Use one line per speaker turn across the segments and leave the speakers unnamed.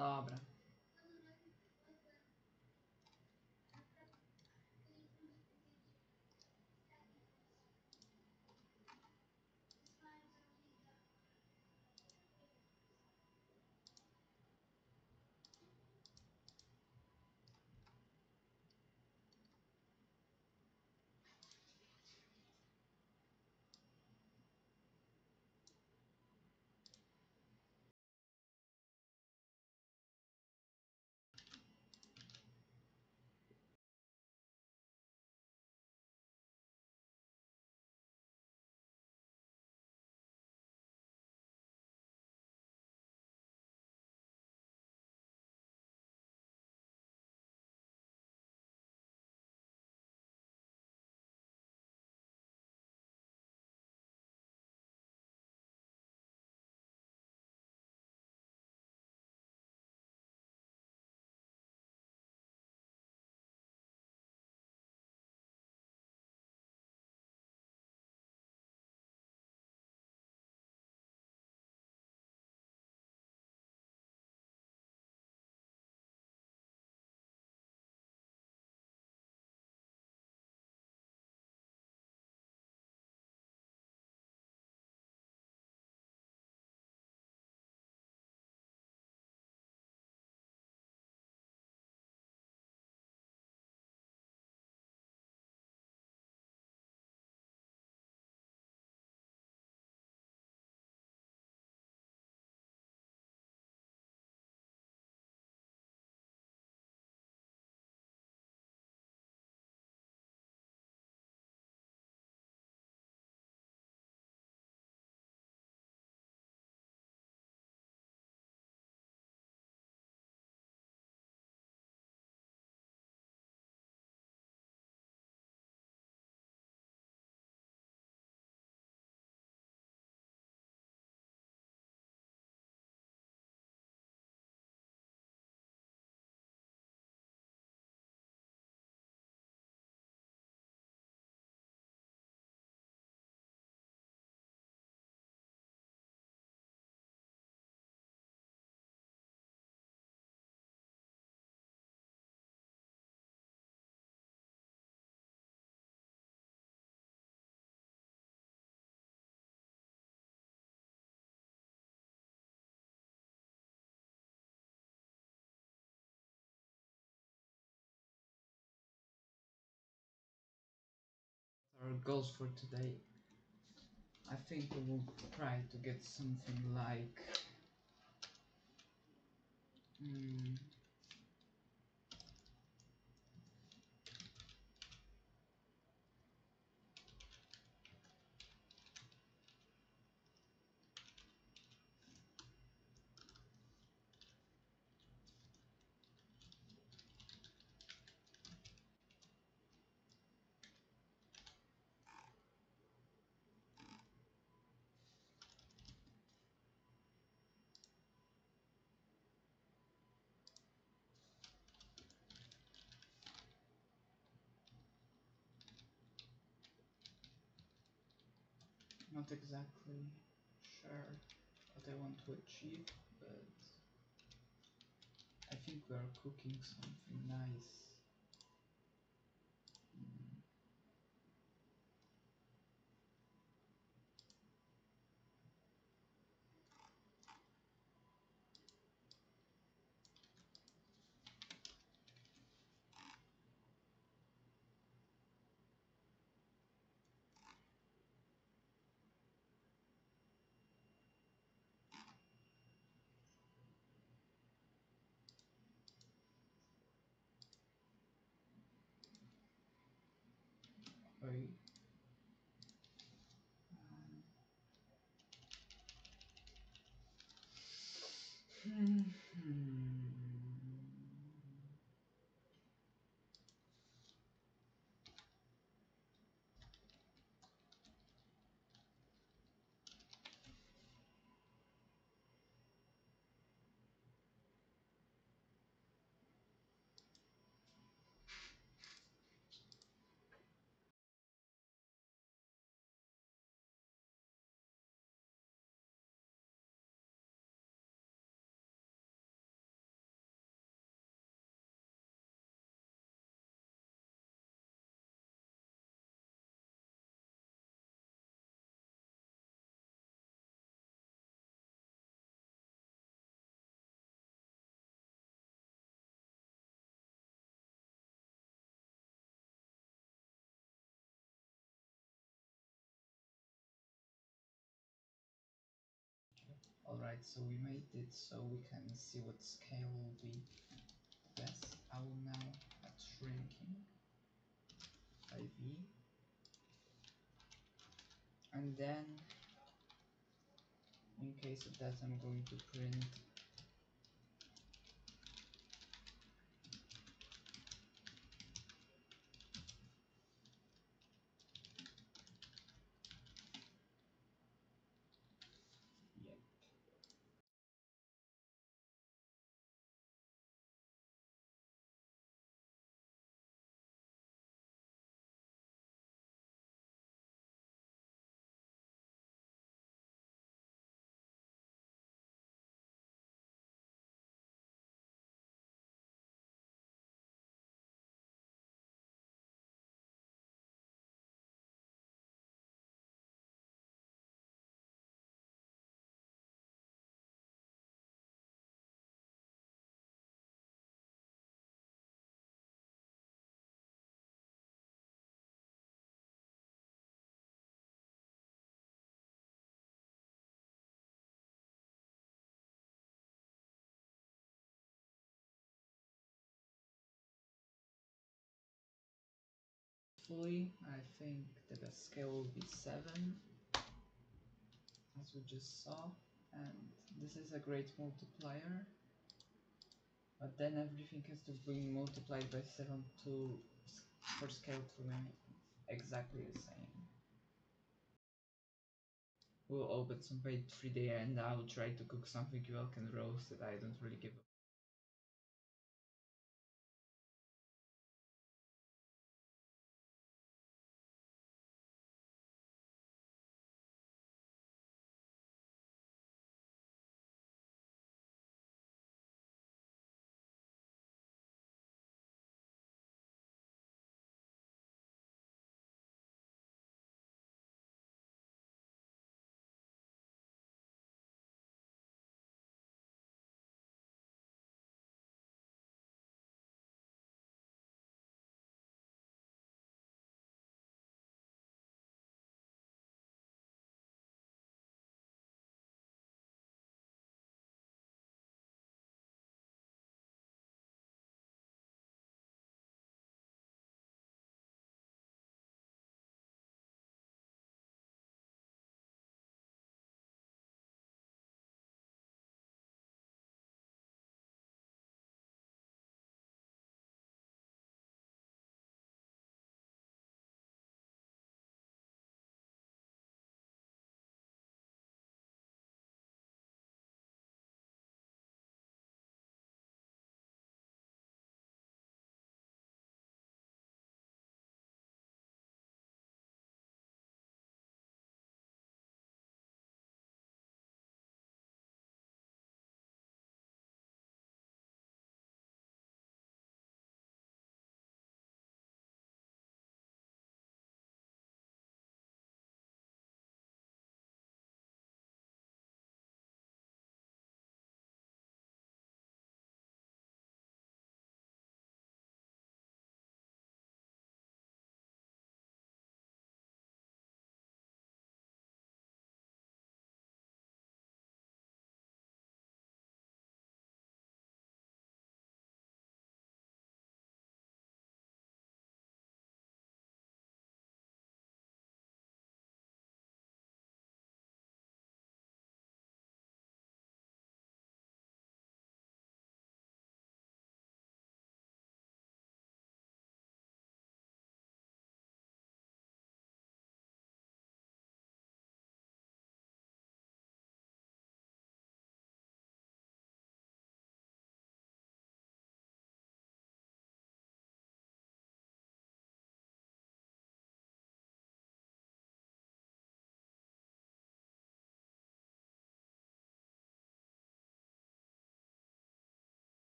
Dobra. Our goals for today. I think we will try to get something like mm, not exactly sure what I want to achieve, but I think we are cooking something nice. Mm, Oi. Alright, so we made it so we can see what scale will be best. I will now add shrinking by V, and then in case of that I'm going to print yep. Fully, I think the best scale will be 7, as we just saw, and this is a great multiplier, but then everything has to be multiplied by 7 for scale to remain exactly the same. We'll open some page 3D and I'll try to cook something you all can roast that I don't really give a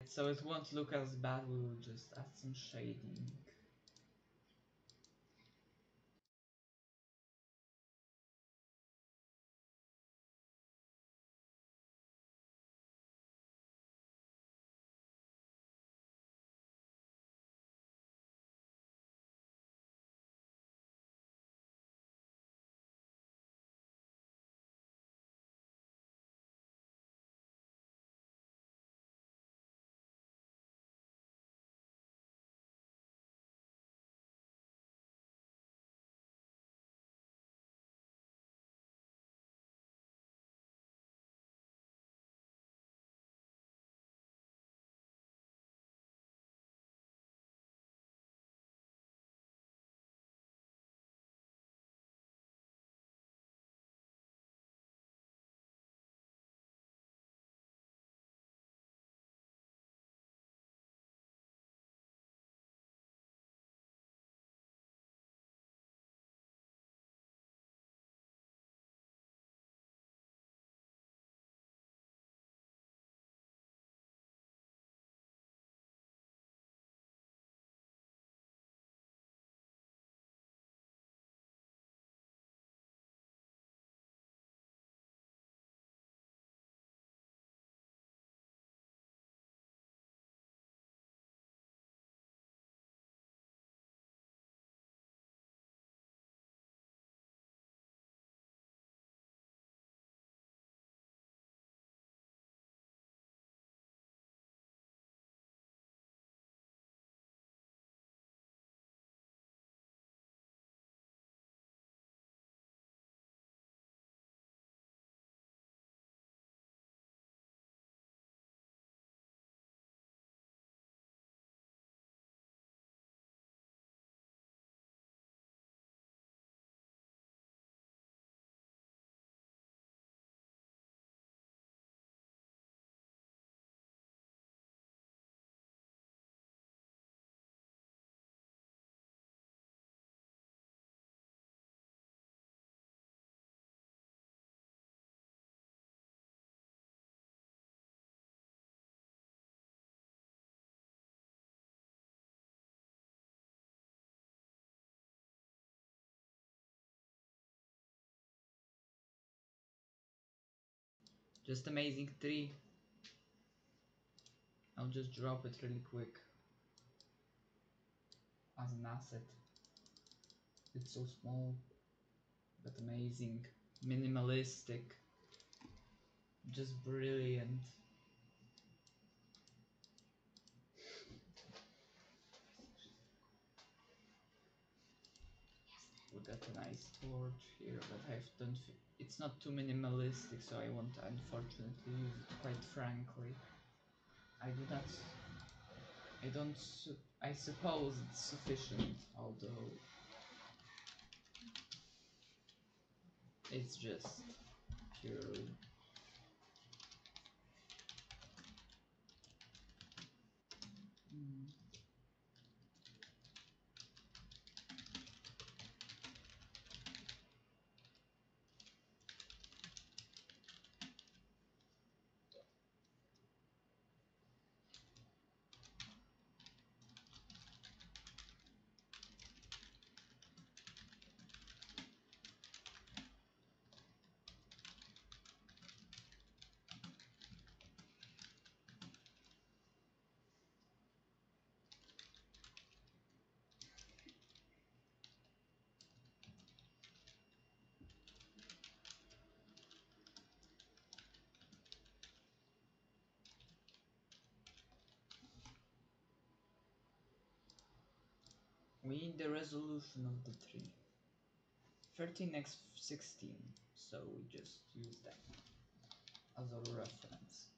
so it won't look as bad, we will just add some shading. Just amazing tree. I'll just drop it really quick as an asset. It's so small, but amazing. Minimalistic. Just brilliant. We got a nice torch here, but I don't. It's not too minimalistic, so I won't unfortunately use it. Quite frankly, I do not. I don't. I suppose it's sufficient, although it's just purely. Mm. We need the resolution of the tree. 13x16, so we just use that as a reference.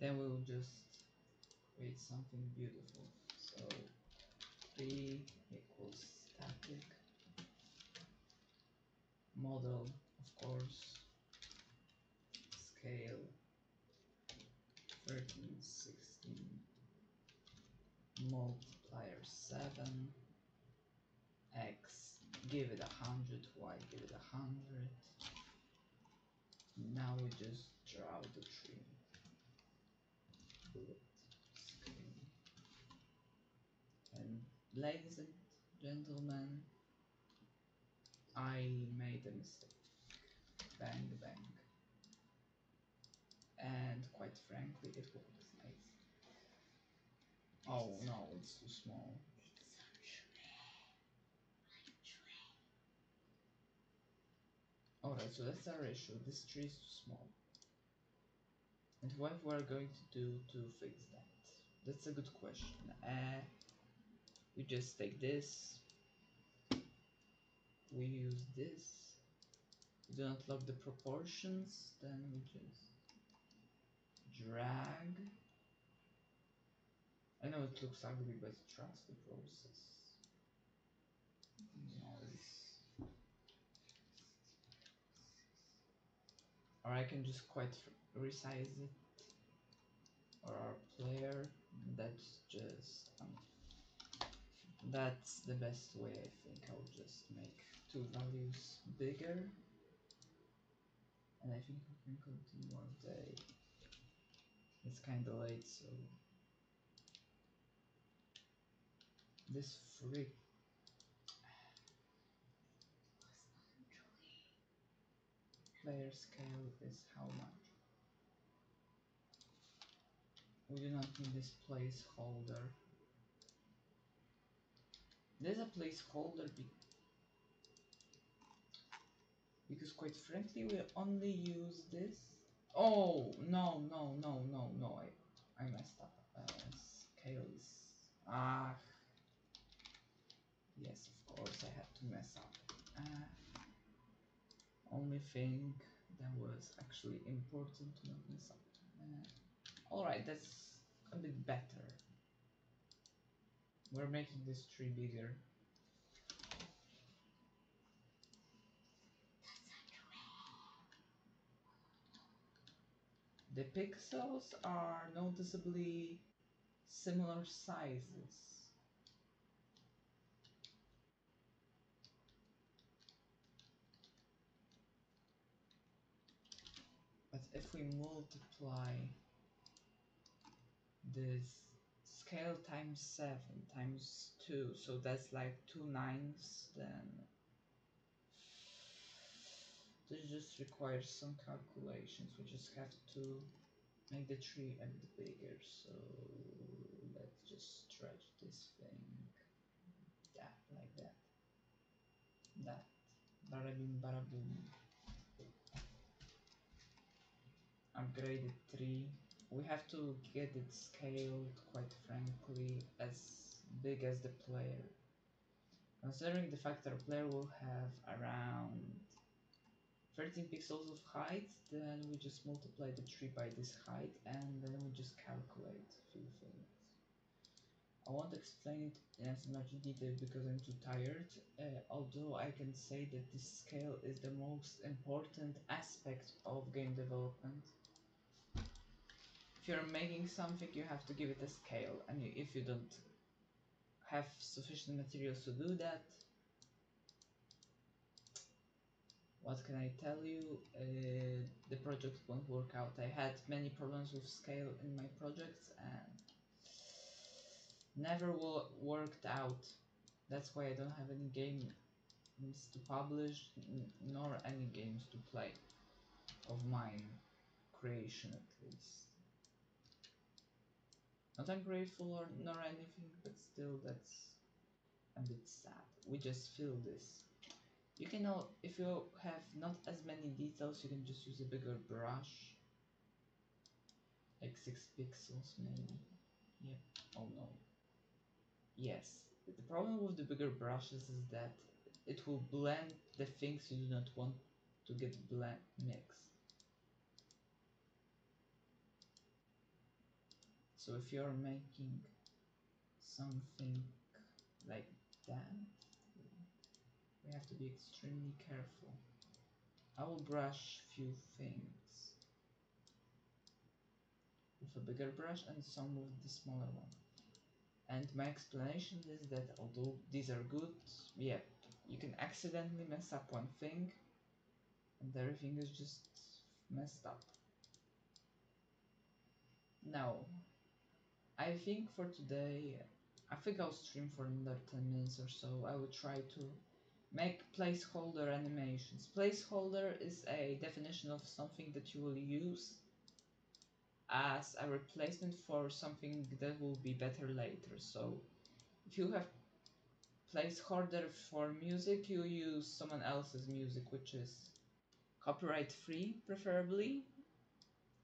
Then we will just create something beautiful. So 3 equals static model, of course, scale 1316 multiplier 7 x, give it 100, y give it 100. Now we just draw the tree. And ladies and gentlemen, I made a mistake. Bang bang. And quite frankly, it works nice. Oh no, it's too small. Alright, so that's our issue. This tree is too small. And what we're going to do to fix that? That's a good question. We just take this. We use this. We do not lock the proportions. Then we just drag. I know it looks ugly, but trust the process. Noise. Or I can just quite resize it. Or our player. That's just that's the best way. I think I'll just make two values bigger, and I think we can continue our day. It's kinda late, so this freak player scale is how much? We do not need this placeholder. There's a placeholder because quite frankly we only use this. Oh no no no no no, I messed up. Scale is yes, of course I had to mess up. Only thing That was actually important to not mess up. Alright, that's a bit better. We're making this tree bigger. The pixels are noticeably similar sizes. But if we multiply this scale times 7 times 2, so that's like 2 nines, then this just requires some calculations. We just have to make the tree a bit bigger, so let's just stretch this thing that like that. That. Bada bing bada boom. Upgraded tree. We have to get it scaled, quite frankly, as big as the player. Considering the fact that a player will have around 13 pixels of height, then we just multiply the tree by this height and then we just calculate a few things. I won't explain it in as much detail because I'm too tired, although I can say that this scale is the most important aspect of game development. If you're making something, you have to give it a scale, and if you don't have sufficient materials to do that, what can I tell you? The project won't work out. I had many problems with scale in my projects and never worked out. That's why I don't have any games to publish, nor any games to play of mine creation, at least. Not ungrateful or nor anything, but still that's a bit sad. We just feel this. You can now, if you have not as many details, you can just use a bigger brush, like 6 pixels maybe. Yep. Oh no. Yes. The problem with the bigger brushes is that it will blend the things you do not want to get mixed. So if you're making something like that, we have to be extremely careful. I will brush few things with a bigger brush and some with the smaller one. And my explanation is that although these are good, yeah, you can accidentally mess up one thing and everything is just messed up. Now, I think for today, I think I'll stream for another 10 minutes or so. I will try to make placeholder animations. Placeholder is a definition of something that you will use as a replacement for something that will be better later. So if you have placeholder for music, you use someone else's music, which is copyright free preferably,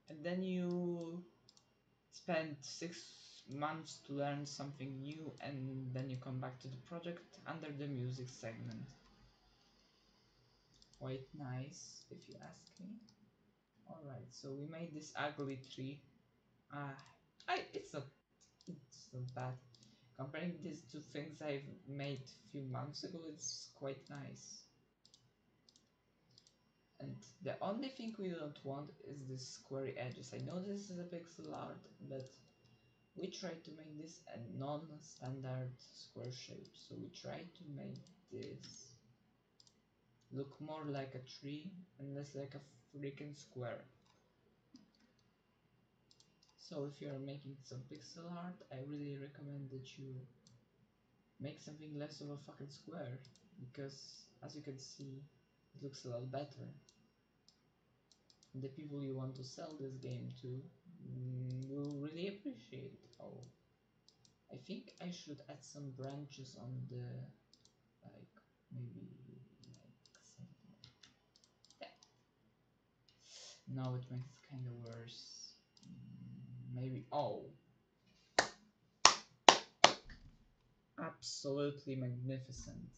and then you spend 6 months to learn something new, and then you come back to the project under the music segment. Quite nice, if you ask me. Alright, so we made this ugly tree. It's not bad. Comparing these two things I've made a few months ago, it's quite nice. And the only thing we don't want is this square edges. I know this is a pixel art, but we try to make this a non-standard square shape. So we try to make this look more like a tree and less like a freaking square. So if you're making some pixel art, I really recommend that you make something less of a fucking square, because as you can see, it looks a lot better. And the people you want to sell this game to will really appreciate it. Oh, I think I should add some branches on the, like, maybe like something like that. No, it makes it kind of worse. Maybe, oh, absolutely magnificent.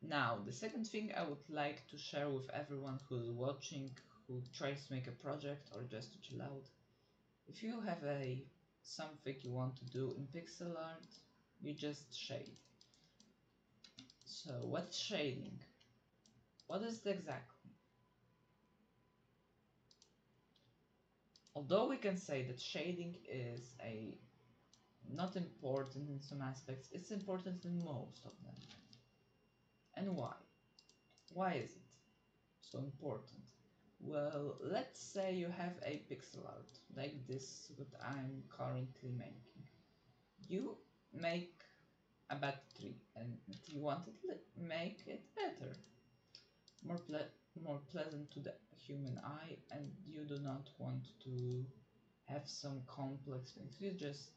Now, the second thing I would like to share with everyone who's watching, who tries to make a project or just to chill out. If you have something you want to do in pixel art, you just shade. So what's shading? What is it exactly? Although we can say that shading is not important in some aspects, it's important in most of them. And why? Why is it so important? Well, let's say you have a pixel art, like this what I'm currently making. You make a bad tree and you want to make it better, more, more pleasant to the human eye, and you do not want to have some complex things. You just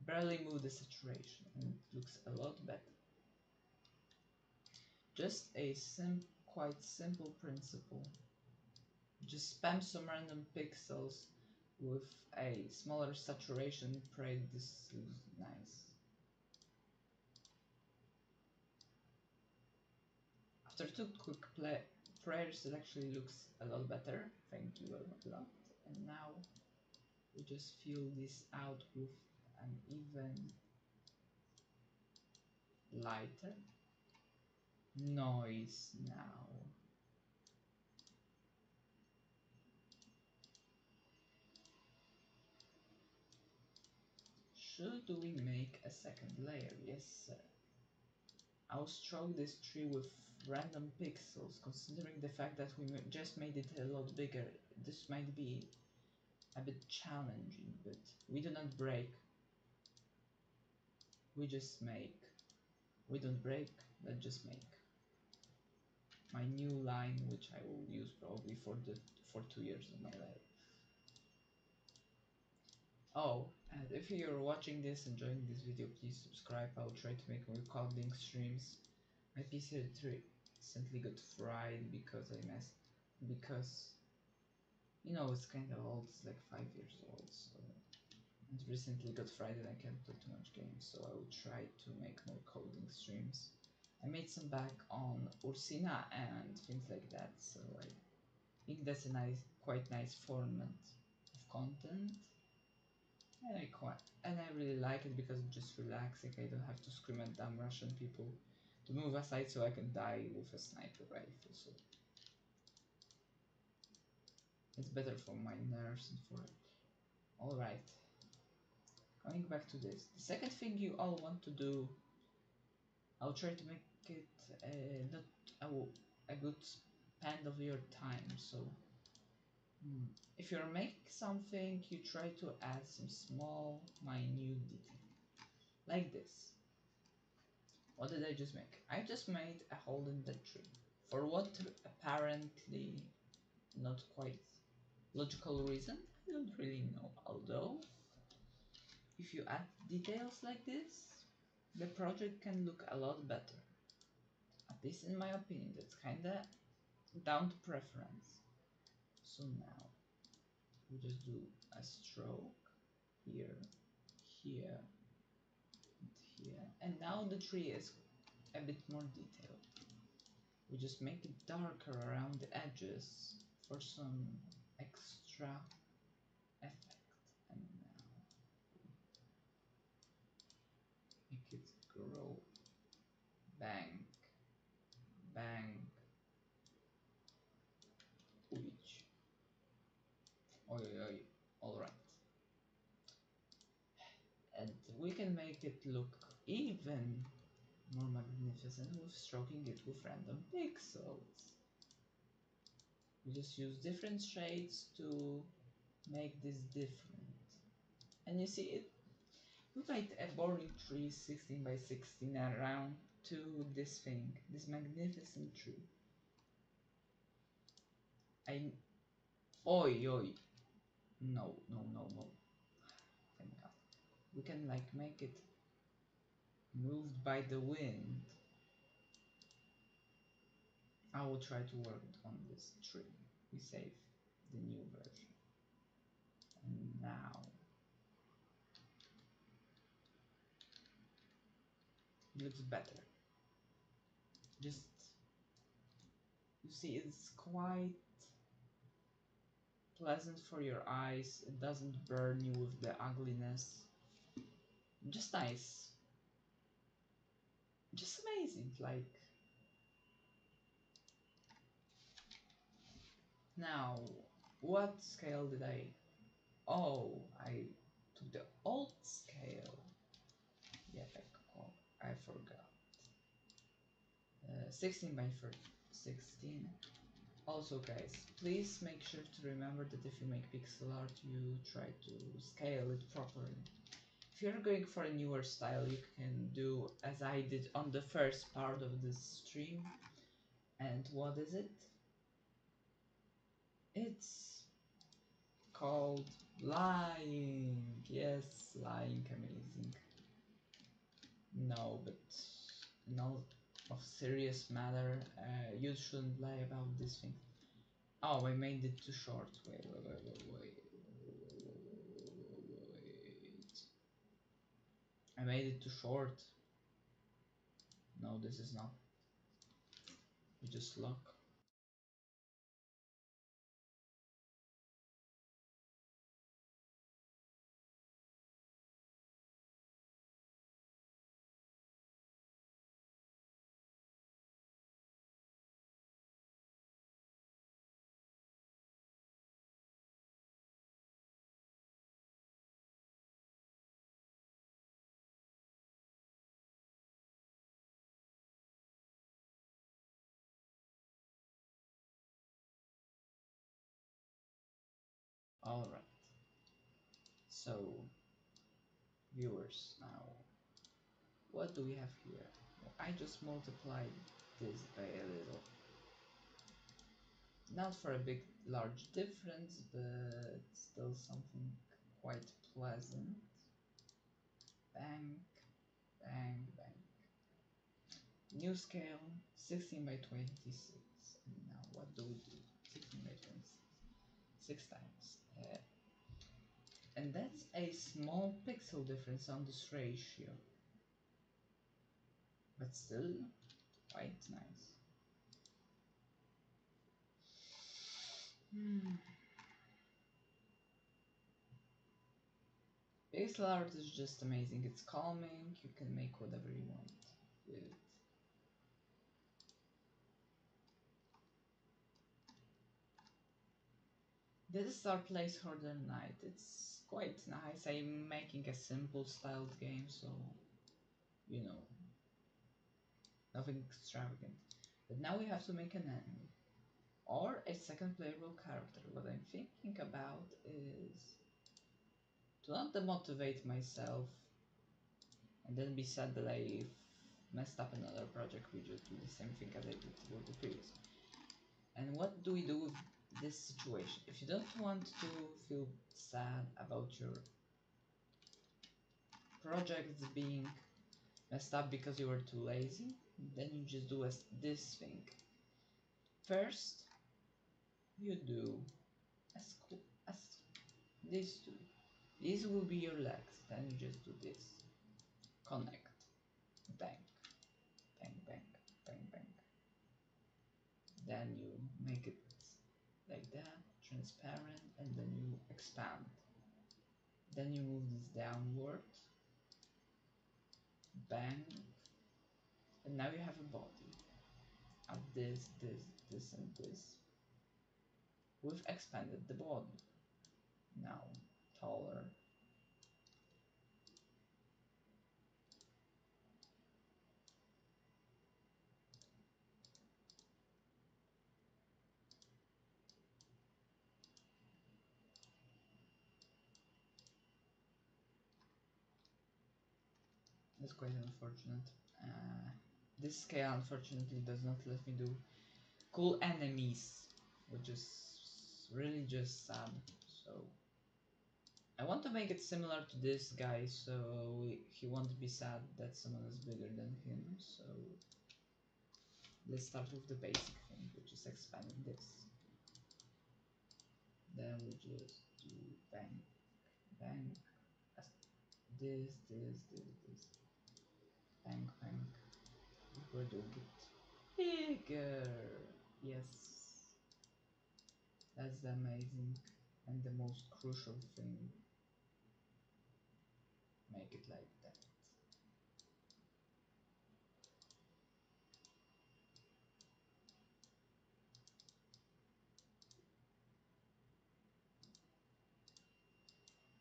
barely move the saturation and it looks a lot better. Just a quite simple principle. Just spam some random pixels with a smaller saturation, pray this looks nice. After two quick prayers it actually looks a lot better, thank you a lot. And now we just fill this out with an even lighter noise now. Should we make a second layer? Yes, sir. I'll stroke this tree with random pixels, considering the fact that we just made it a lot bigger. This might be a bit challenging, but we do not break. We just make. We don't break, let's just make. My new line, which I will use probably for 2 years of my life. Oh, and if you're watching this, enjoying this video, please subscribe. I'll try to make more coding streams. My PC recently got fried because you know it's kind of old. It's like 5 years old, so it recently got fried and I can't play too much games. So I will try to make more coding streams. I made some back on Ursina and things like that, so I think that's a quite nice format of content. And I really like it because it's just relaxing. I don't have to scream at dumb Russian people to move aside so I can die with a sniper rifle. So it's better for my nerves and for it. Alright, going back to this. The second thing you all want to do, I'll try to make it not a good spend of your time. So if you're making something, you try to add some small, minute detail. Like this. What did I just make? I just made a hole in the tree. For what apparently not quite logical reason, I don't really know. Although, if you add details like this, the project can look a lot better. At least in my opinion, that's kinda down to preference. So now, we just do a stroke here, here, and here. And now the tree is a bit more detailed. We just make it darker around the edges for some extra effect. And now make it grow. Bang, bang, which. Oi, oi, oi. Alright. And we can make it look even more magnificent with stroking it with random pixels. We just use different shades to make this different. And you see it, we made a boring tree 16 by 16 around to this thing, this magnificent tree. Oi, oi. No, no, no, no. Thank God. We can like make it moved by the wind. I will try to work on this tree. We save the new version. And now it looks better. just, you see, it's quite pleasant for your eyes. It doesn't burn you with the ugliness. Just nice. Just amazing. Like, now, what scale did I? Oh, I took the old scale. Yeah, I forgot. 16 by 16. Also, guys, please make sure to remember that if you make pixel art, you try to scale it properly. If you're going for a newer style, you can do as I did on the first part of this stream. And what is it? It's called lying. Yes, lying, amazing. No, but in all of serious matter, you shouldn't lie about this thing. Oh, I made it too short. Wait. I made it too short. No, this is not. You just look. Alright. So, viewers, now, what do we have here? I just multiplied this by a little. Not for a big, large difference, but still something quite pleasant. Bang, bang, bang. New scale, 16 by 26. And now what do we do? 16 by 26. 6 times. And that's a small pixel difference on this ratio. But still, quite nice. Pixel art is just amazing. It's calming. You can make whatever you want with it. This is our placeholder night. It's quite nice. I'm making a simple styled game, so you know, nothing extravagant. But now we have to make an enemy or a second playable character. What I'm thinking about is to not demotivate myself and then be sad that I messed up another project. We just do the same thing as I did with the previous. And what do we do with this situation? If you don't want to feel sad about your projects being messed up because you were too lazy, then you just do this thing. First, you do as these two. These will be your legs. Then you just do this. Connect. Bang. Bang, bang, bang, bang. Then you make it like that, transparent, and then you expand. Then you move this downward. Bang. And now you have a body. Of this, and this. We've expanded the body. Now, taller. That's quite unfortunate. This scale unfortunately does not let me do cool enemies, which is really just sad. So I want to make it similar to this guy, so he won't be sad that someone is bigger than him. So let's start with the basic thing, which is expanding this. Then we just do bang, bang, this, bang, bang. We're doing it. bigger. Yes, that's the amazing and the most crucial thing. Make it like that.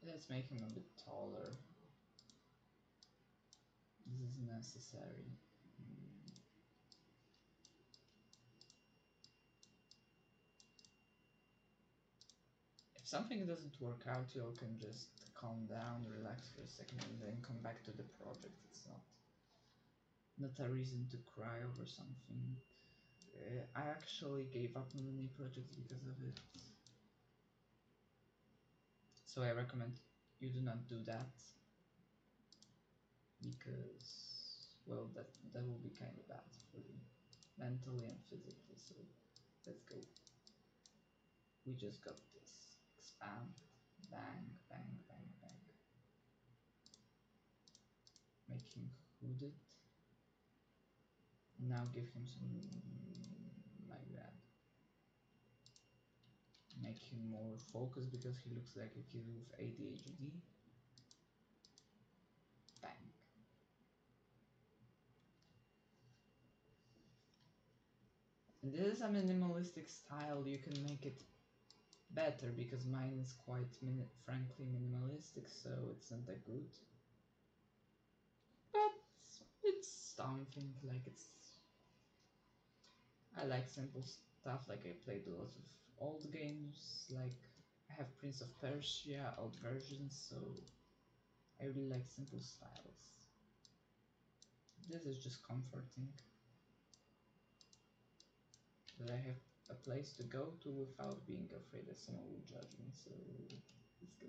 Let's make him a bit taller. This is necessary. Mm. If something doesn't work out, you can just calm down, relax for a second, and then come back to the project. It's not a reason to cry over something. I actually gave up on many projects because of it. So I recommend you do not do that, because, well, that will be kind of bad for you, mentally and physically. So let's go. We just got this. Expand. Bang, bang, bang, bang. Make him hooded. Now give him some like that. Make him more focused because he looks like a kid with ADHD. Bang. And this is a minimalistic style. You can make it better because mine is quite frankly minimalistic, so it's not that good. But it's something. Like, it's. I like simple stuff. Like, I played a lot of old games. Like, I have Prince of Persia old versions, so I really like simple styles. This is just comforting that I have a place to go to without being afraid that someone will judge me. So let's go.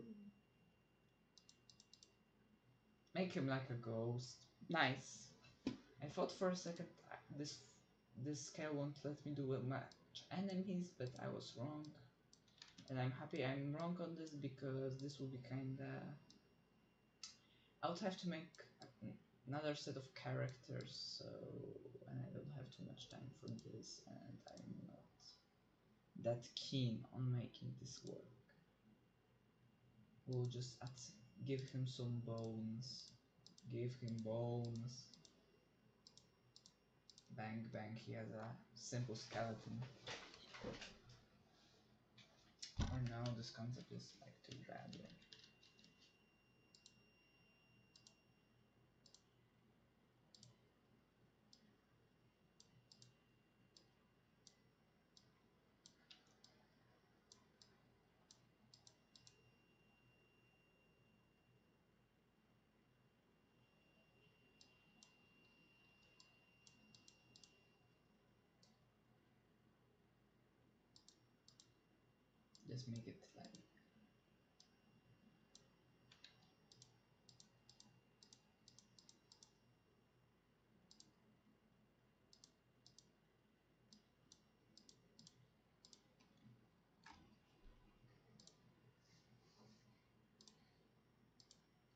Make him like a ghost. Nice. I thought for a second this scale won't let me do much enemies, but I was wrong. And I'm happy I'm wrong on this, because this will be kinda... I would have to make another set of characters, so... and I don't have too much time for this, and I'm not that keen on making this work. We'll just give him some bones. Give him bones. Bang bang, he has a simple skeleton. Or no, this concept is like too bad. Yeah. Just make it like...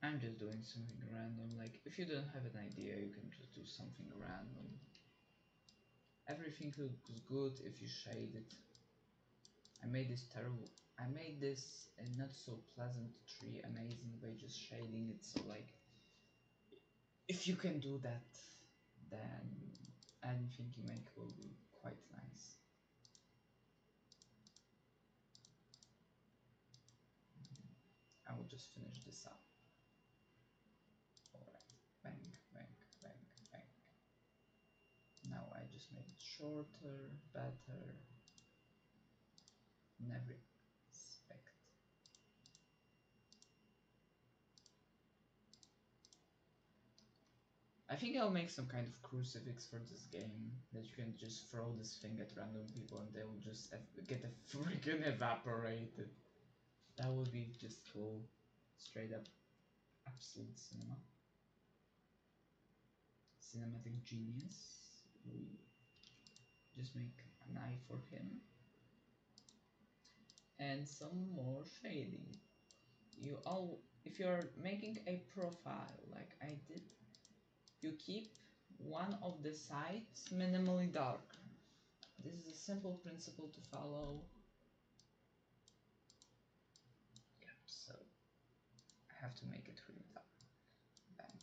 I'm just doing something random. Like, if you don't have an idea, you can just do something random. Everything looks good if you shade it. I made this not so pleasant tree amazing by just shading it. So, like, if you can do that, then anything you make will be quite nice. I will just finish this up. Alright, bang, bang, bang, bang. Now I just made it shorter, better, in every aspect. I think I'll make some kind of crucifix for this game, that you can just throw this thing at random people and they will just get freaking evaporated. That would be just cool. Straight up absolute cinema. Cinematic genius. We just make an eye for him. And some more shading. If you're making a profile like I did, you keep one of the sides minimally dark. This is a simple principle to follow. Yep, so I have to make it really dark. Bank.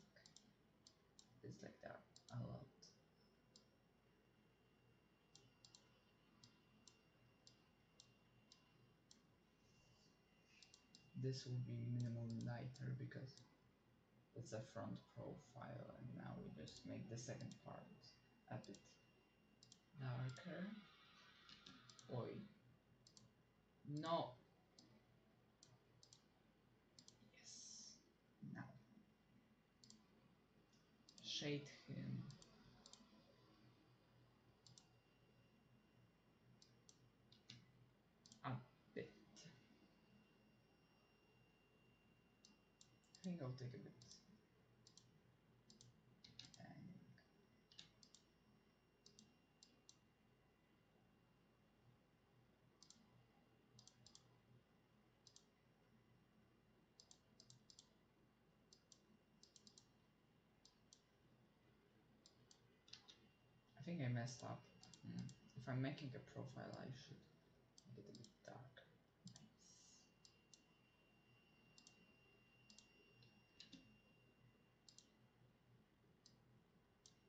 It's like that a lot. This will be minimally lighter because it's a front profile, and now we just make the second part a bit darker. Oi. No. Yes. Now. Shade him. A bit. I think I'll take a bit. And I think I messed up. If I'm making a profile, I should make it a bit darker.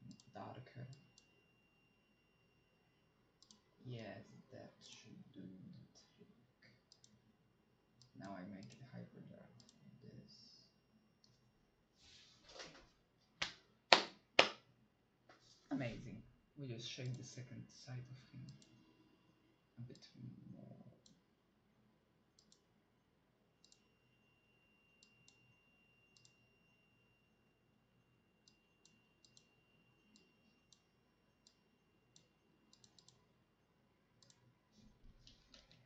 Nice. Darker. Yes, that should do the trick. Now I make it hyper dark. This. Amazing. We just shade the second side of him a bit more.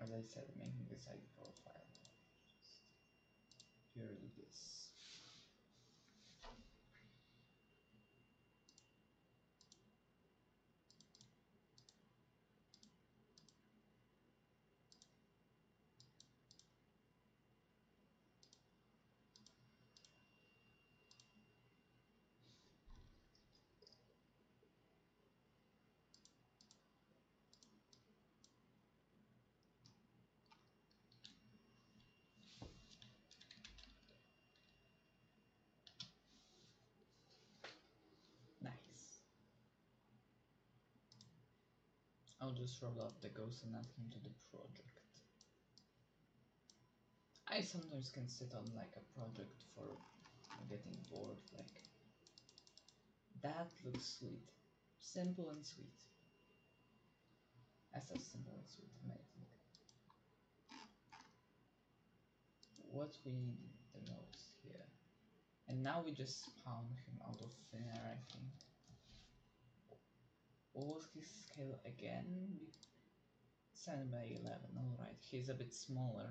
As I said, making the side profile. Just purely this. Nice. I'll just roll up the ghost and add him to the project. I sometimes can sit on like a project for getting bored, like that looks sweet. Simple and sweet. That's a simple and sweet, amazing. What we need the most here. And now we just spawn him out of thin air, I think. What was his scale again? 7 by 11, alright. He's a bit smaller.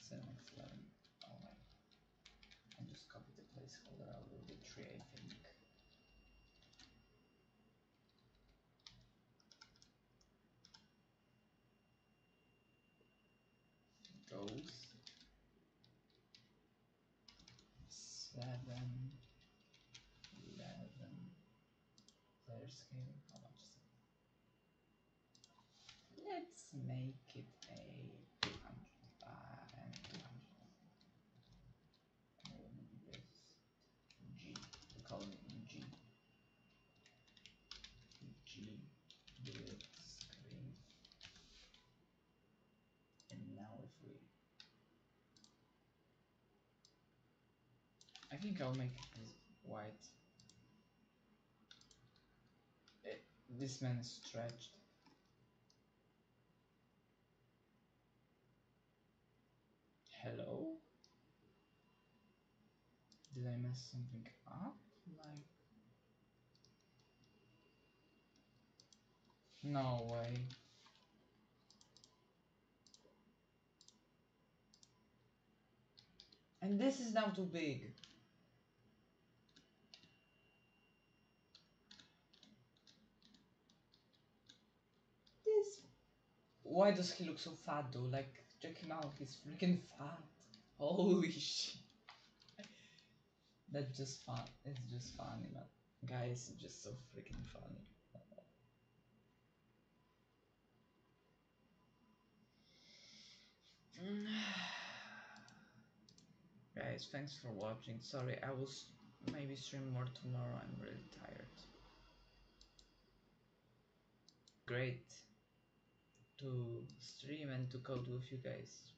7x11, alright. And just copy the placeholder, I'll do the tree, I think. Goes 7, 11. Player scale, how much is it? Let's make it a 200 and 200. G, we call it G. G, bullet screen. And now if we... I think I'll make this white. This man is stretched. Hello? Did I mess something up? Like... No way. And this is now too big. This... Why does he look so fat though? Like, check him out, he's freaking fat. Holy shit. That's just fun. It's just funny, man. Guys, it's just so freaking funny. Guys, thanks for watching. Sorry, I will maybe stream more tomorrow. I'm really tired. Great to stream and to code with you guys.